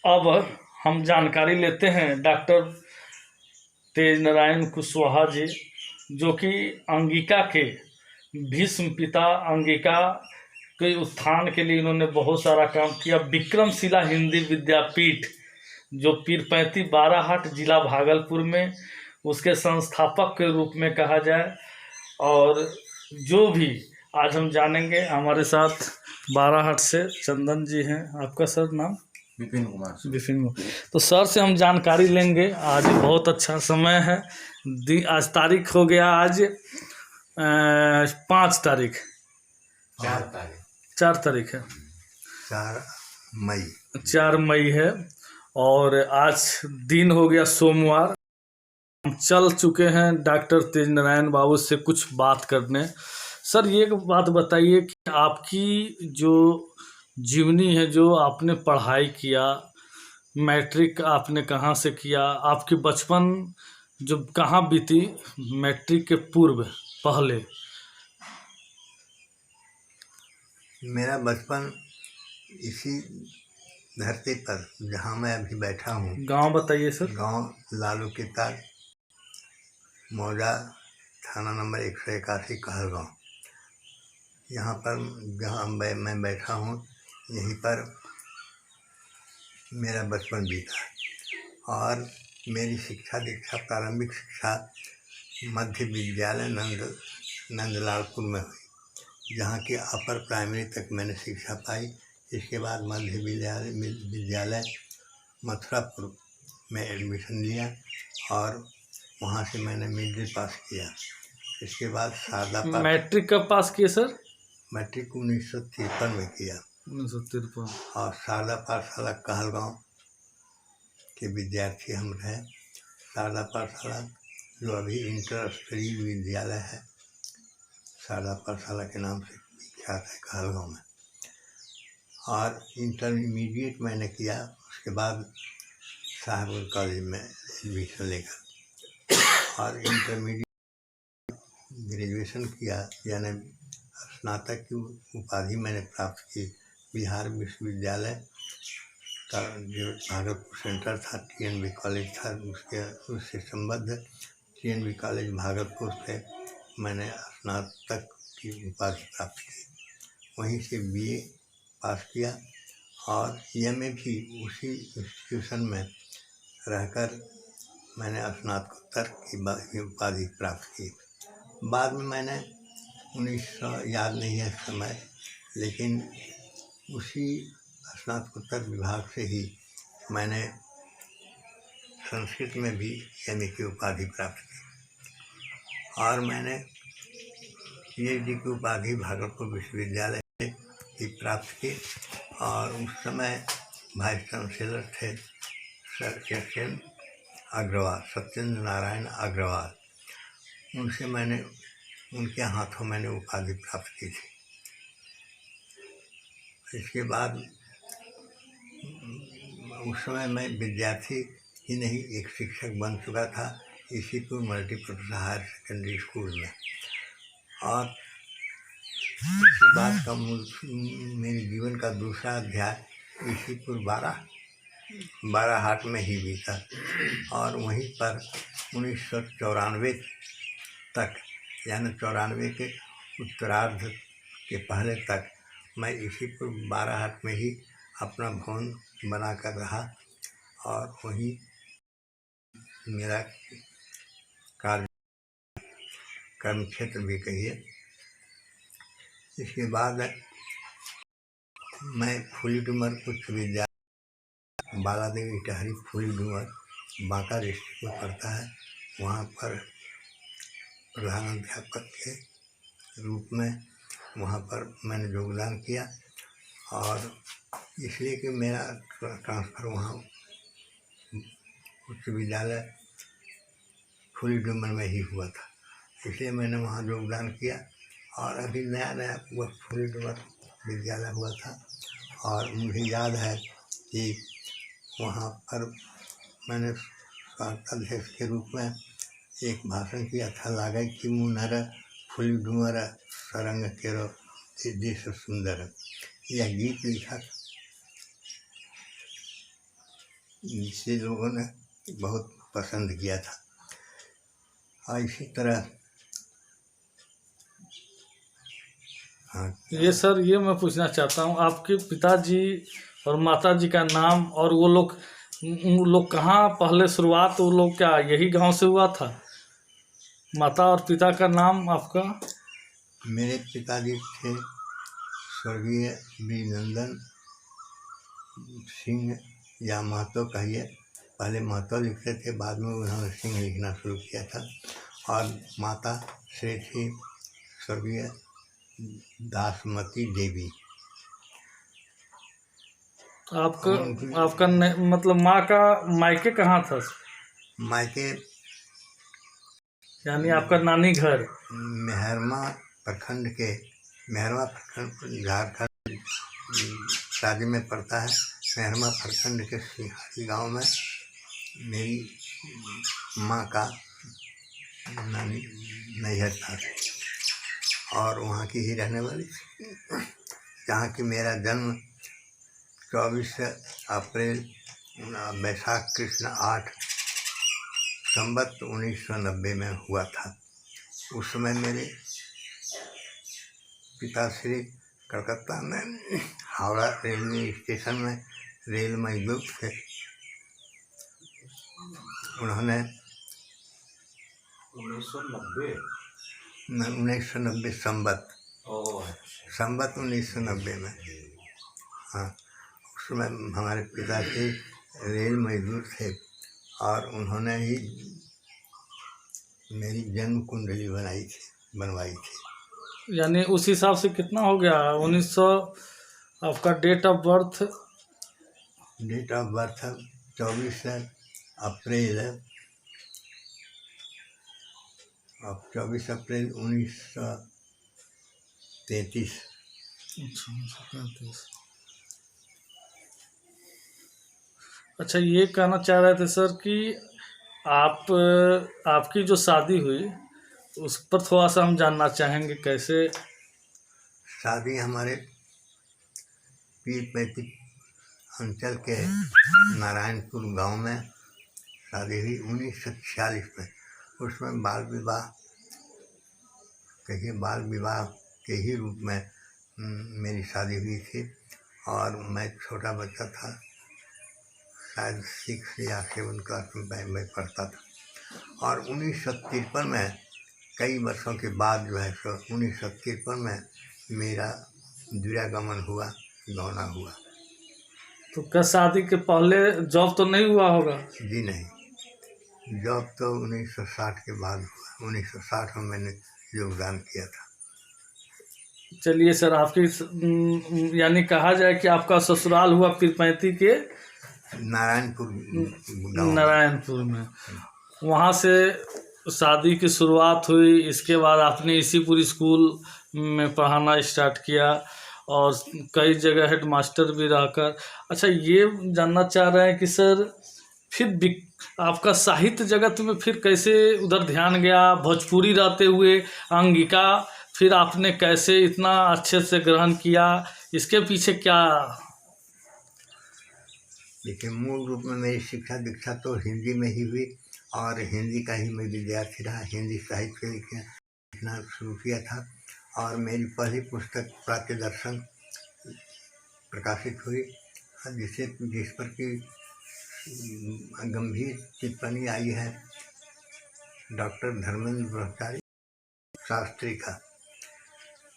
अब हम जानकारी लेते हैं डॉक्टर तेज नारायण कुशवाहा जी, जो कि अंगिका के भीष्म पिता, अंगिका के उत्थान के लिए इन्होंने बहुत सारा काम किया। विक्रमशिला हिंदी विद्यापीठ जो पीरपैंती बाराहाट जिला भागलपुर में, उसके संस्थापक के रूप में कहा जाए। और जो भी आज हम जानेंगे, हमारे साथ बाराहाट से चंदन जी हैं। आपका सर नाम? विपिन कुमार। विपिन। तो सर से हम जानकारी लेंगे। आज बहुत अच्छा समय है। आज तारीख हो गया, आज 5 तारीख, 4 तारीख है, 4 मई है। और आज दिन हो गया सोमवार। हम चल चुके हैं डॉक्टर तेज नारायण बाबू से कुछ बात करने। सर, ये बात बताइए कि आपकी जो जीवनी है, जो आपने पढ़ाई किया, मैट्रिक आपने कहाँ से किया, आपकी बचपन जो कहाँ बीती मैट्रिक के पूर्व पहले? मेरा बचपन इसी धरती पर जहाँ मैं अभी बैठा हूँ। गांव बताइए सर। गांव लालू के तार, मौजा, थाना नंबर 181, कहलगांव। यहाँ पर जहाँ मैं बैठा हूँ, यहीं पर मेरा बचपन बीता। और मेरी शिक्षा दीक्षा, प्रारंभिक शिक्षा मध्य विद्यालय नंदलालपुर में हुई, जहाँ की अपर प्राइमरी तक मैंने शिक्षा पाई। इसके बाद मध्य विद्यालय मथुरापुर में एडमिशन लिया और वहाँ से मैंने मिडिल पास किया। इसके बाद शारदा पास। मैट्रिक कब पास किए सर? मैट्रिक 1953 में किया। 1953। और शारदा पाठशाला कहलगांव के विद्यार्थी हम रहे। शारदा पाठशाला जो अभी इंटर स्तरीय विद्यालय है, शारदा पाठशाला के नाम से विख्यात है कहलगांव में। और इंटरमीडिएट मैंने किया। उसके बाद साहबगंज कॉलेज में एडमिशन लेकर और इंटरमीडिएट ग्रेजुएशन किया, यानी स्नातक की उपाधि मैंने प्राप्त की। बिहार विश्वविद्यालय का जो भागलपुर सेंटर था, TNV कॉलेज था, उससे संबद्ध TNV कॉलेज भागलपुर से मैंने स्नातक की उपाधि प्राप्त की। वहीं से BA पास किया और MA भी उसी इंस्टीट्यूशन में रहकर मैंने स्नातकोत्तर की उपाधि प्राप्त की। बाद में मैंने 1900, याद नहीं है समय, लेकिन उसी स्नातकोत्तर विभाग से ही मैंने संस्कृत में भी MA की उपाधि प्राप्त की। और मैंने PhD की उपाधि भागलपुर विश्वविद्यालय से ही प्राप्त की। और उस समय वाइस चांसलर थे सर SN अग्रवाल, सत्येंद्र नारायण अग्रवाल। उनसे मैंने, उनके हाथों मैंने उपाधि प्राप्त की थी। इसके बाद उस समय मैं विद्यार्थी ही नहीं, एक शिक्षक बन चुका था Isipur multipurpose higher secondary school में। और इसके बाद का मेरे जीवन का दूसरा अध्याय इसीपुर बाराहाट में ही बीता। और वहीं पर 1994 तक, यानी 94 के उत्तरार्ध के पहले तक मैं इसीपुर बाराहाट में ही अपना भवन बना कर रहा और वहीं मेरा कर्म क्षेत्र भी कहिए। इसके बाद मैं फूली डूमर उच्च विद्यालय, बालादेवी टहरी, फूली डूमर, बांका डिस्ट्रिक्ट में पड़ता है। वहाँ पर प्रधानाध्यापक के रूप में वहाँ पर मैंने योगदान किया। और इसलिए कि मेरा ट्रांसफ़र वहाँ उच्च विद्यालय फूली डूमर में ही हुआ था, इसलिए मैंने वहाँ योगदान किया। और अभी नया वह फूली डूमर विद्यालय हुआ था। और मुझे याद है कि वहाँ पर मैंने स्वागताध्यक्ष के रूप में एक भाषण किया था, लागे कि मुनर फूली डूमर सरंग केरो देश सुंदर। यह गीत लिखा जिसे लोगों ने बहुत पसंद किया था। और इसी तरह हाँ, ये सर, ये मैं पूछना चाहता हूँ, आपके पिताजी और माताजी का नाम, और वो लोग कहाँ पहले शुरुआत, वो लोग क्या यही गांव से हुआ था? माता और पिता का नाम आपका? मेरे पिताजी थे स्वर्गीय अभिनंदन सिंह या महतो कहिए, पहले महतो लिखते थे, बाद में उन्होंने सिंह लिखना शुरू किया था। और माता श्री थी स्वर्गीय दासमती देवी। आपका मतलब माँ का मायके कहाँ था, मायके यानी आपका नानी घर? मेहरमा प्रखंड झारखंड राज्य में पड़ता है। मेहरमा प्रखंड के सिंहारी गांव में मेरी माँ का नानी नैहर था और वहाँ की ही रहने वाली थी, जहाँ की मेरा जन्म 24 अप्रैल बैसाख कृष्ण 8 संवत 1990 में हुआ था। उस समय मेरे पिताश्री कलकत्ता में हावड़ा रेलवे स्टेशन में रेल मजदूर थे। उन्होंने 1990 संवत 1990 में, हाँ, उस समय हमारे पिताश्री रेल मजदूर थे और उन्होंने ही मेरी जन्म कुंडली बनवाई थी। यानी उस हिसाब से कितना हो गया? 1900 आपका date of birth? Date of birth 24 April 1933। अच्छा, ये कहना चाह रहे थे सर कि आपकी जो शादी हुई उस पर थोड़ा सा हम जानना चाहेंगे, कैसे? शादी हमारे पीर पैतृक अंचल के नारायणपुर गांव में शादी हुई 1946 में। उसमें बाल विवाह के ही रूप में मेरी शादी हुई थी और मैं छोटा बच्चा था, शायद 6 या 7 क्लास में मैं पढ़ता था। और 1953 में कई वर्षों के बाद जो है सो 1953 में मेरा दुरागमन हुआ, गौना हुआ। तो क्या शादी के पहले जॉब तो नहीं हुआ होगा? जी नहीं, जॉब तो 1960 के बाद हुआ। 1960 में मैंने योगदान किया था। चलिए सर, यानी कहा जाए कि आपका ससुराल हुआ पीरपैंती के नारायणपुर में। वहाँ से शादी की शुरुआत हुई, इसके बाद आपने इसीपुर स्कूल में पढ़ाना स्टार्ट किया और कई जगह हेडमास्टर भी रहकर। अच्छा, ये जानना चाह रहे हैं कि सर फिर आपका साहित्य जगत में फिर कैसे उधर ध्यान गया? भोजपुरी रहते हुए अंगिका फिर आपने कैसे इतना अच्छे से ग्रहण किया? इसके पीछे क्या? देखिए, मूल रूप में मेरी शिक्षा दीक्षा तो हिंदी में ही हुई और हिंदी का ही मैं विद्यार्थी रहा। हिंदी साहित्य लिखना शुरू किया था और मेरी पहली पुस्तक प्राच्य दर्शन प्रकाशित हुई, जिस पर की गंभीर टिप्पणी आई है डॉक्टर धर्मेंद्र ब्रह्मचारी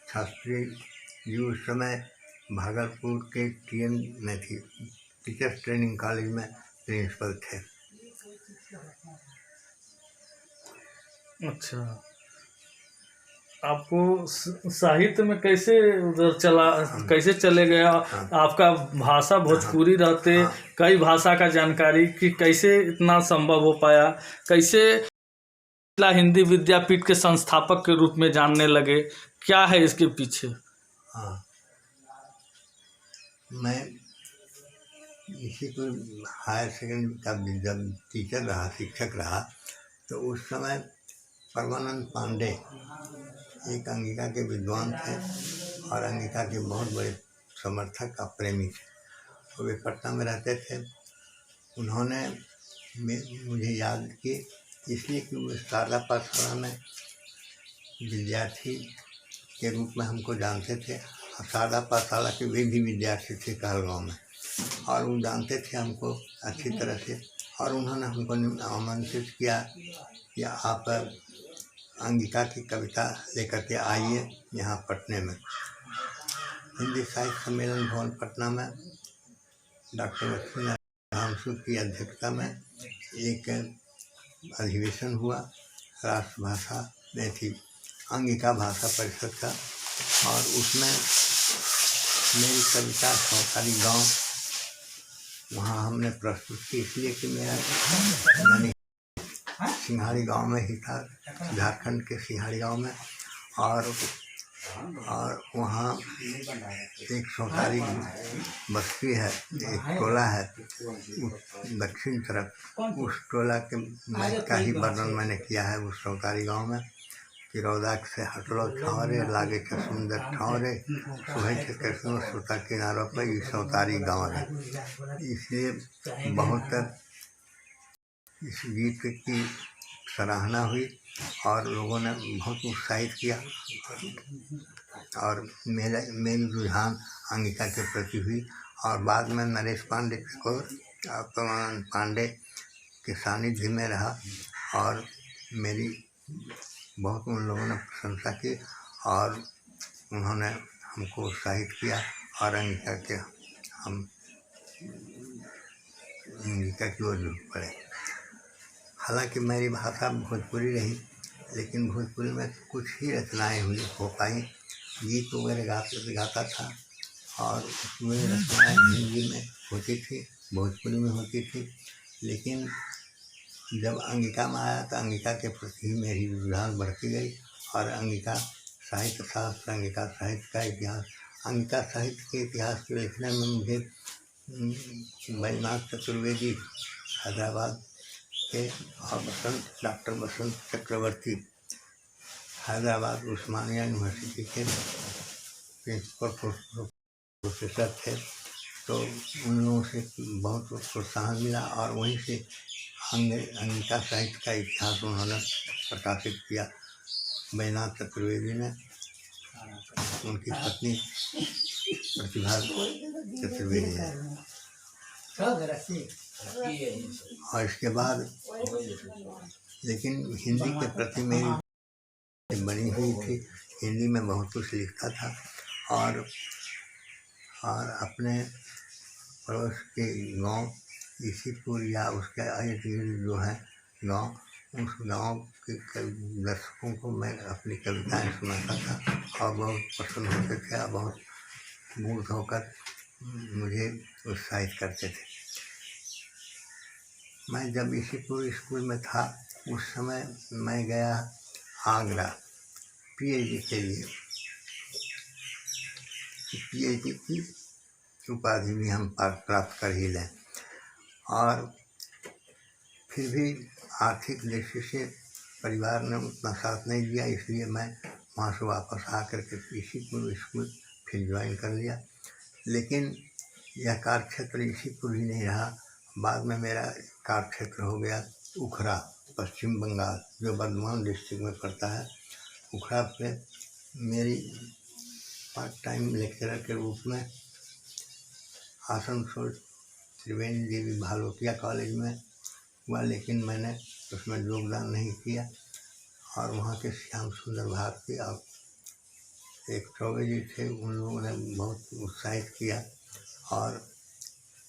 शास्त्री जी उस समय भागलपुर के TN में थी, टीचर्स ट्रेनिंग कॉलेज में प्रिंसिपल थे। अच्छा, आपको साहित्य में कैसे उधर कैसे चले गया? आपका भाषा भोजपुरी रहते कई भाषा का जानकारी कि कैसे इतना संभव हो पाया? कैसे हिंदी विद्यापीठ के संस्थापक के रूप में जानने लगे? क्या है इसके पीछे? हाँ, मैं इसी को हायर सेकेंडरी का जब टीचर रहा, शिक्षक रहा, तो उस समय परमानंद पांडे एक अंगिका के विद्वान थे और अंगिका के बहुत बड़े समर्थक और प्रेमी थे। वे पटना में रहते थे। उन्होंने मुझे याद किए इसलिए कि वो शारदा पाठशाला में विद्यार्थी के रूप में हमको जानते थे और शारदा पाठशाला के वे भी विद्यार्थी थे कहलगाँव में, और वो जानते थे हमको अच्छी तरह से। और उन्होंने हमको आमंत्रित किया कि आप अंगिका की कविता लेकर के आइए यहाँ पटने में। हिंदी साहित्य सम्मेलन भवन पटना में डॉक्टर लक्ष्मीनारायण की अध्यक्षता में एक अधिवेशन हुआ राष्ट्रभाषा में थी अंगिका भाषा परिषद का, और उसमें मेरी कविता सौतारी गांव वहाँ हमने प्रस्तुत की, इसलिए कि मेरा मैंने सिंघाड़ी गांव में ही था, झारखंड के सिंघाड़ी गांव में। और वहाँ एक सौतारी बस्ती है, एक टोला है दक्षिण तरफ, उस टोला के का ही वर्णन मैंने किया है उस सौतारी गांव में। किरौदा से हटलो ठावरे लागे के सुंदर ठावरे सुहे के कृष्ण सुता किनारों पर ये सौतारी गांव है। इसलिए बहुत इस गीत की सराहना हुई और लोगों ने बहुत उत्साहित किया, और मेरी रुझान अंगिका के प्रति हुई। और बाद में नरेश पांडे और परमानंद पांडे के सानिध्य में रहा और मेरी बहुत उन लोगों ने प्रशंसा की और उन्होंने हमको उत्साहित किया और अंगिका के हम अंगिका की ओर झुक पड़े। हालांकि मेरी भाषा भोजपुरी रही, लेकिन भोजपुरी में कुछ ही रचनाएँ हो पाई। गीत वगैरह गाता था और उसमें रचनाएँ हिंदी में होती थी, भोजपुरी में होती थी। लेकिन जब अंगिका में आया तो अंगिका के प्रति मेरी रुझान बढ़ती गई और अंगिका साहित्य शास्त्र, अंगिका साहित्य का इतिहास, अंगिका साहित्य के इतिहास को लिखने में मुझे बैजनाथ चतुर्वेदी हैदराबाद के और डॉक्टर बसंत चक्रवर्ती हैदराबाद उस्मानिया यूनिवर्सिटी के प्रिंसिपल प्रोफेसर थे, तो उन लोगों से बहुत प्रोत्साहन मिला और वहीं से अंगिका साहित्य का इतिहास उन्होंने प्रकाशित किया। बैजनाथ चतुर्वेदी ने, उनकी पत्नी प्रतिभा चतुर्वेदी है। और इसके बाद लेकिन हिंदी के प्रति मेरी बनी हुई थी, हिंदी में बहुत कुछ लिखता था और अपने पड़ोस के गांव इसीपुर या उसके इर्द गिर्द जो है गांव, उस गांव के दर्शकों को मैं अपनी कविताएं सुनाता था और बहुत पसंद होते थे और बहुत मुग्ध होकर मुझे उत्साहित करते थे। मैं जब इसीपुर स्कूल में था उस समय मैं गया आगरा पीएचडी के लिए। पीएचडी की उपाधि भी हम प्राप्त कर ही लें, और फिर भी आर्थिक दृष्टि से परिवार ने उतना साथ नहीं दिया, इसलिए मैं वहाँ से वापस आकर के इसीपुर स्कूल फिर ज्वाइन कर लिया। लेकिन यह कार्यक्षेत्र इसीपुर ही नहीं रहा, बाद में मेरा कार्यक्षेत्र हो गया उखरा, पश्चिम बंगाल, जो बर्धमान डिस्ट्रिक्ट में पड़ता है। उखरा पे मेरी पार्ट टाइम लेक्चरर के रूप में आसनसोल त्रिवेणी देवी भालोटिया कॉलेज में हुआ, लेकिन मैंने उसमें योगदान नहीं किया। और वहाँ के श्याम सुंदर भारती और एक चौबे जी थे, उन लोगों ने बहुत उत्साहित किया और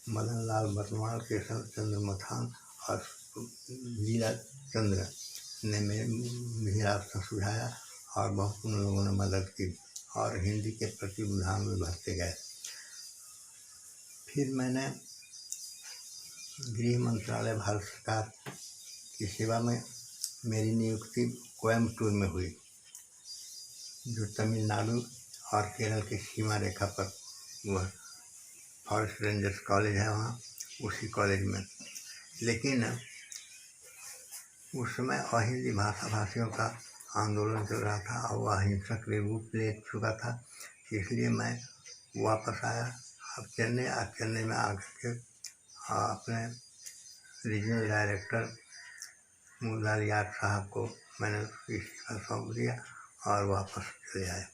मदन लाल बर्नवाल, केशव चंद्र मथान और लीला चंद्र ने मुझे रास्ता सुझाया और बहुत उन लोगों ने मदद की और हिंदी के प्रति रुझान में बढ़ते गए। फिर मैंने गृह मंत्रालय भारत सरकार की सेवा में मेरी नियुक्ति कोयम्बटूर में हुई, जो तमिलनाडु और केरल की सीमा रेखा पर वह फॉरेस्ट रेंजर्स कॉलेज है, वहाँ उसी कॉलेज में। लेकिन उस समय अहिंदी भाषा भाषियों का आंदोलन चल रहा था और वह अहिंसक रूप ले चुका था, इसलिए मैं वापस आया अब चेन्नई में आकर के अपने रीजनल डायरेक्टर मुरारी यार साहब को मैंने इस्तीफा सौंप दिया और वापस चले आए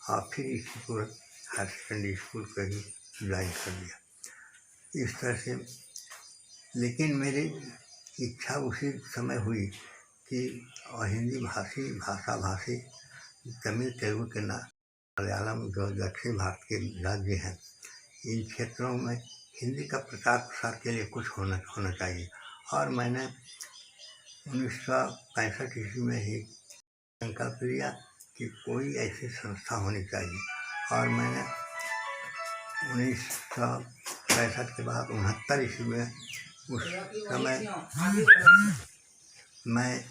और फिर इसीपुर हायर सेकेंडरी स्कूल को ही ज्वाइन कर दिया। इस तरह से, लेकिन मेरी इच्छा उसी समय हुई कि हिंदी भाषा भाषी तमिल तेलुगु के मलयालम जो दक्षिण भारत के राज्य हैं, इन क्षेत्रों में हिंदी का प्रचार प्रसार के लिए कुछ होना चाहिए। और मैंने 1965 ईस्वी में ही संकल्प लिया कि कोई ऐसी संस्था होनी चाहिए। और मैंने 1965 के बाद 69 ईस्वी में उस समय मैं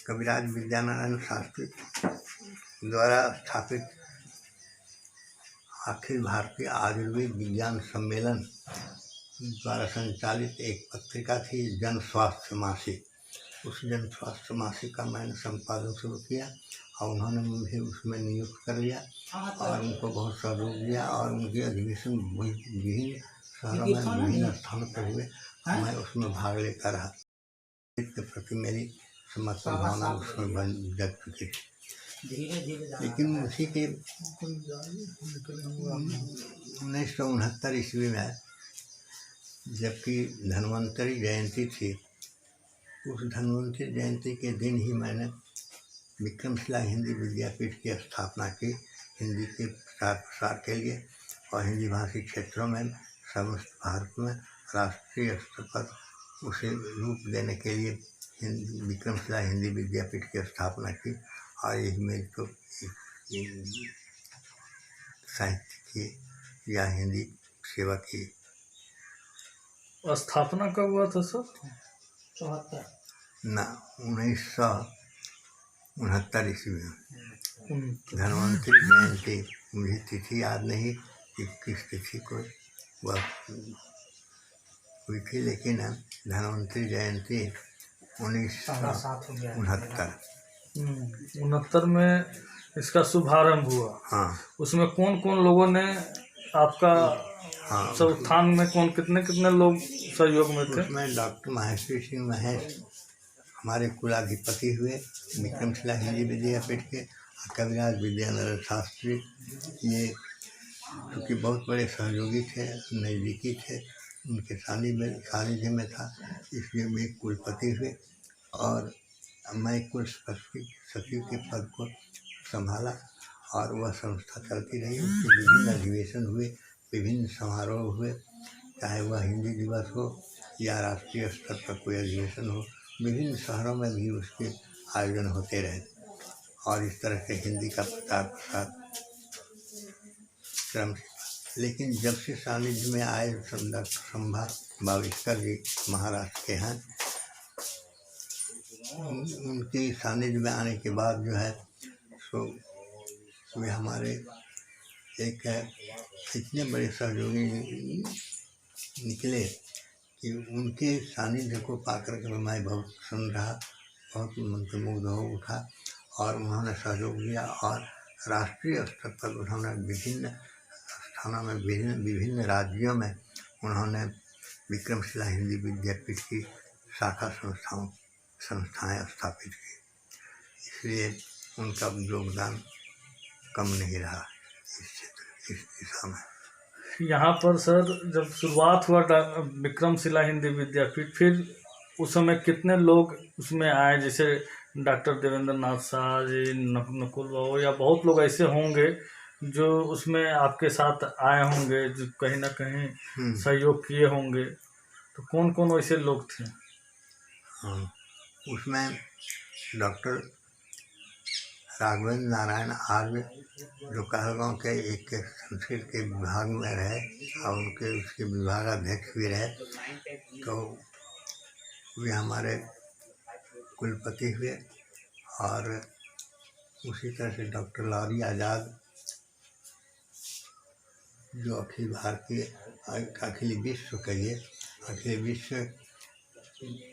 कविराज विद्यानारायण शास्त्री द्वारा स्थापित अखिल भारतीय आयुर्वेद विज्ञान सम्मेलन द्वारा संचालित एक पत्रिका थी जन स्वास्थ्य मासिक। उस जन स्वास्थ्य मासिक का मैंने संपादन शुरू किया और उन्होंने मुझे उसमें नियुक्त कर लिया और उनको बहुत सहयोग दिया और उनके अधिवेशन विभिन्न शहरों में विभिन्न स्थानों पर हुए। मैं उसमें भाग लेकर रहा। इसके प्रति मेरी समर्पण भावना उसमें जग चुकी थी। लेकिन उसी के 1969 ईस्वी में जबकि धन्वंतरी जयंती थी, उस धन्वंतरी जयंती के दिन ही मैंने विक्रमशिला हिंदी विद्यापीठ की स्थापना की, हिंदी के प्रचार प्रसार के लिए और हिंदी भाषी क्षेत्रों में समस्त भारत में राष्ट्रीय स्तर पर उसे रूप देने के लिए विक्रमशिला हिंदी विद्यापीठ की स्थापना की। और यही मेरी तो साहित्य की या हिंदी सेवा की स्थापना कब हुआ था सर? 1969 ईस्वी में धन्वंतरी जयंती। मुझे तिथि याद नहीं कि किस तिथि को वह हुई थी, लेकिन धन्वंतरी जयंती 1969 में इसका शुभारंभ हुआ। हाँ। उसमें कौन कौन लोगों ने आपका संस्थान में कितने लोग सहयोग में थे? उसमें डॉक्टर महेश्वरी सिंह महेश हमारे कुलाधिपति हुए विक्रमशिला हिंदी विद्यापीठ के, कविराज विद्यानारायण शास्त्री, ये क्योंकि बहुत बड़े सहयोगी थे, नज़दीकी थे, उनके सानिध्य में था, इसलिए वे कुलपति हुए और मैं कुल सचिव के पद को संभाला और वह संस्था चलती रही। उसके विभिन्न अधिवेशन हुए, विभिन्न समारोह हुए, चाहे वह हिंदी दिवस हो या राष्ट्रीय स्तर पर कोई अधिवेशन हो, विभिन्न शहरों में भी उसके आयोजन होते रहे और इस तरह से हिंदी का प्रचार प्रसार क्रम से। लेकिन जब से सानिध्य में आए डॉक्टर संभा बाविस्कर जी महाराष्ट्र के हैं, उनके सानिध्य में आने के बाद जो है सो वे हमारे एक इतने बड़े सहयोगी निकले कि उनके सानिध्य को पाकर के मैं बहुत प्रसन्न रहा, बहुत मंत्रमुग्ध हो उठा और उन्होंने सहयोग दिया और राष्ट्रीय स्तर पर उन्होंने विभिन्न स्थानों में विभिन्न राज्यों में उन्होंने विक्रमशिला हिंदी विद्यापीठ की शाखा संस्थाएं स्थापित की। इसलिए उनका योगदान कम नहीं रहा इस दिशा में। यहाँ पर सर जब शुरुआत हुआ विक्रमशिला हिंदी विद्यापीठ, फिर उस समय कितने लोग उसमें आए? जैसे डॉक्टर देवेंद्र नाथ शाह जी, नकुल बाबू या बहुत लोग ऐसे होंगे जो उसमें आपके साथ आए होंगे, जो कहीं ना कहीं सहयोग किए होंगे, तो कौन कौन वैसे लोग थे? हाँ, उसमें डॉक्टर राघवेंद्र नारायण आर्य जो कहलगांव के एक संस्कृत के विभाग में रहे और उसके विभागाध्यक्ष भी रहे, तो वे हमारे कुलपति हुए। और उसी तरह से डॉक्टर लारी आज़ाद जो अखिल विश्व कहिए अखिल विश्व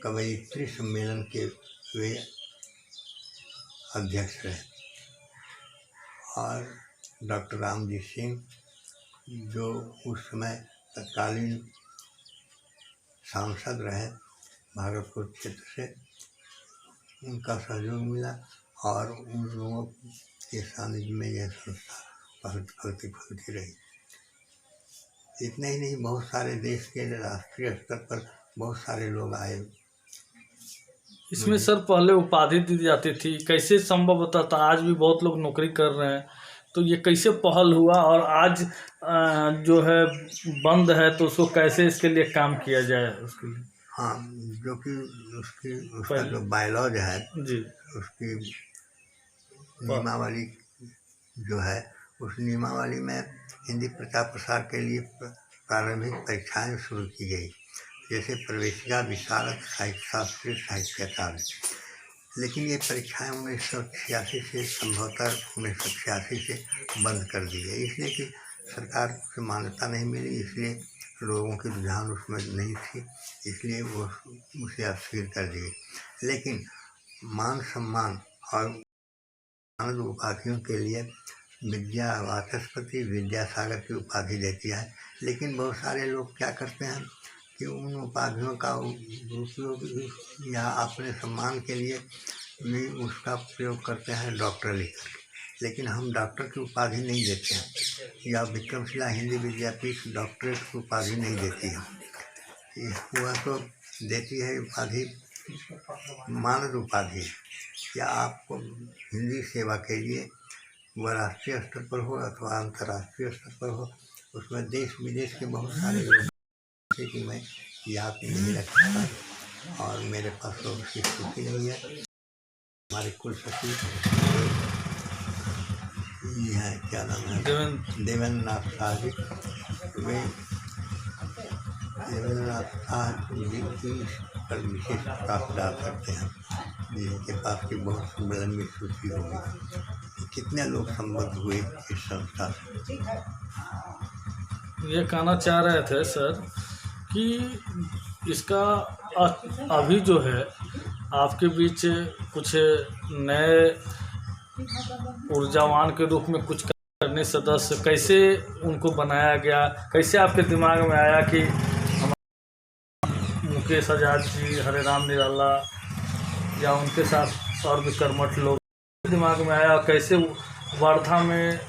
कवयित्री सम्मेलन के वे अध्यक्ष रहे। और डॉक्टर रामजी सिंह जो उस समय तत्कालीन सांसद रहे भागलपुर क्षेत्र से, उनका सहयोग मिला और उन लोगों के सानिध्य में यह संस्था फलती रही। इतना ही नहीं, बहुत सारे देश के राष्ट्रीय स्तर पर बहुत सारे लोग आए। इसमें सर पहले उपाधि दी जाती थी, कैसे संभव होता था? आज भी बहुत लोग नौकरी कर रहे हैं, तो ये कैसे पहल हुआ और आज जो है बंद है तो उसको कैसे इसके लिए काम किया जाए उसके लिए? हाँ, जो कि उसका जो बायलॉज है जी, उसकी नियमावली जो है, उस नियमावली में हिंदी प्रचार प्रसार के लिए प्रारंभिक परीक्षाएं शुरू की गई, जैसे प्रवेशिका, विशारद, साहित्य शास्त्री, साहित्याचार्य। लेकिन ये परीक्षाएं 1986 से संभवतः 1986 से बंद कर दी गई, इसलिए कि सरकार से मान्यता नहीं मिली, इसलिए लोगों की रुझान उसमें नहीं थी, इसलिए वो उसे अस्वीकार कर दी गई। लेकिन मान सम्मान और मानद उपाधियों के लिए विद्या वाचस्पति, विद्यासागर की उपाधि देती है। लेकिन बहुत सारे लोग क्या करते हैं कि उन उपाधियों का उपयोग या अपने सम्मान के लिए भी उसका प्रयोग करते हैं डॉक्टर लिखकर। लेकिन हम डॉक्टर की उपाधि नहीं देते हैं, या विक्रमशिला हिंदी विद्यापीठ डॉक्टरेट की उपाधि नहीं देती है। वह तो देती है उपाधि मानद उपाधि, या आपको हिंदी सेवा के लिए वह राष्ट्रीय स्तर पर हो अथवा अंतर्राष्ट्रीय स्तर पर हो, उसमें देश विदेश के बहुत सारे लोग, जैसे कि मैं याद नहीं रख सकता और मेरे पास तो उसकी स्थिति नहीं है। हमारे कुल सचिव ये है, क्या नाम है, देवेंद्र नाथ शाह जी। वे देवेंद्र नाथ शाह जी की पर विशेष प्रावधान करते हैं, जिनके पास की बहुत लंबी सूची होगी। कितने लोग संबद्ध हुए इस संस्था से? ये कहना चाह रहे थे सर कि इसका अभी जो है आपके बीच कुछ नए ऊर्जावान के रूप में कुछ करने सदस्य कैसे उनको बनाया गया, कैसे आपके दिमाग में आया कि मुकेश आजाद जी, हरेराम निराला या उनके साथ और भी कर्मठ लोग दिमाग में आया, कैसे वर्धा में